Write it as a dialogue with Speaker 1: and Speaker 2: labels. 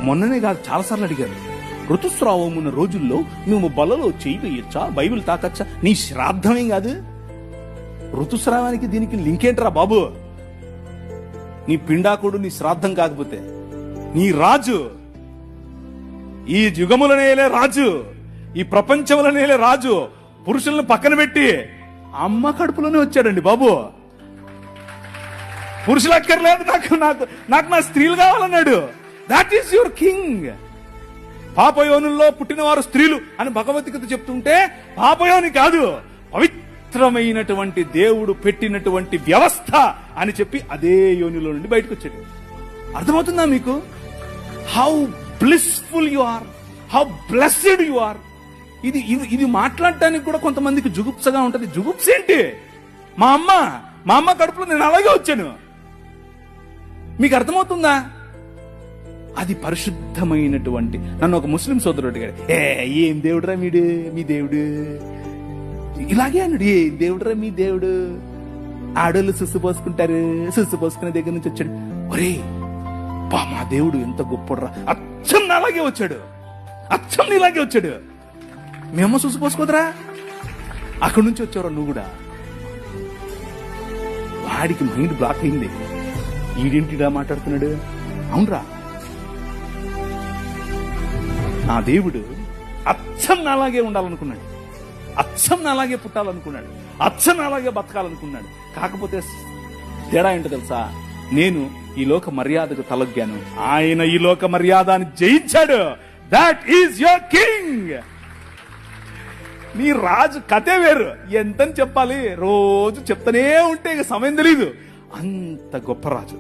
Speaker 1: మొన్ననే కాదు చాలాసార్లు అడిగారు, ఋతుస్రావం ఉన్న రోజుల్లో మేము బలలో చేయి వేయొచ్చా, బైబిల్ తాకచ్చా? నీ శ్రాద్ధమేం కాదు. ఋతుస్రావానికి దీనికి లింక్ ఏంట్రా బాబు? నీ పిండాకుడు నీ శ్రాద్ధం కాకపోతే, నీ రాజు, ఈ యుగములనేలే రాజు, ఈ ప్రపంచములనేలే రాజు పురుషులను పక్కన పెట్టి అమ్మ కడుపులోనే వచ్చాడండి బాబు. పురుషులు అక్కర్లేదు, నాకు నాకు నాకు నా స్త్రీలు కావాలన్నాడు. That is your king. పాపయోనుల్లో పుట్టినవారు స్త్రీలు అని భగవద్గీత చెప్తుంటే పాపయోని కాదు, పవిత్రమైనటువంటి దేవుడు పెట్టినటువంటి వ్యవస్థ అని చెప్పి అదే యోనిలో నుండి బయటకు వచ్చాడు. అర్థమవుతుందా మీకు? How blissful you are, how blessed you are. ఇది ఇది ఇది మాట్లాడటానికి కూడా కొంతమందికి జుగుప్సగా ఉంటది. జుగుప్స ఏంటి? మా అమ్మ కడుపులో నేను అలాగే వచ్చాను. మీకు అర్థమవుతుందా? అది పరిశుద్ధమైనటువంటి. నన్ను ఒక ముస్లిం సోదరుడు అడిగాడు, ఏం దేవుడురా మీ దేవుడు? ఇలాగే అన్నాడు, ఏం దేవుడురా మీ దేవుడు? ఆడోళ్ళు సుస్సు పోసుకుంటారు, సుస్సు పోసుకునే దగ్గర నుంచి వచ్చాడు. ఒరే బా, మా దేవుడు ఎంత గొప్పడురా, అచ్చం అలాగే వచ్చాడు, అచ్చం ఇలాగే వచ్చాడు. మేమో సుస్సు పోసుకోదరా, అక్కడి నుంచి వచ్చావురా నువ్వు కూడా. వాడికి మైండ్ బ్లాక్ అయింది. ఈడేంటిడా మాట్లాడుతున్నాడు? అవునరా, నా దేవుడు అచ్చం నాలాగే ఉండాలనుకున్నాడు, అచ్చం నాలాగే పుట్టాలనుకున్నాడు, అచ్చం నాలాగే బతకాలనుకున్నాడు. కాకపోతే తేడా ఏంటో తెలుసా? నేను ఈ లోక మర్యాదకు తలొగ్గాను, ఆయన ఈ లోక మర్యాదని జయించాడు. That is your king. నీ రాజు కథే వేరు. ఎంతని చెప్పాలి? రోజు చెప్తానే ఉంటే ఇక సమయం తెలీదు. అంత గొప్ప రాజు.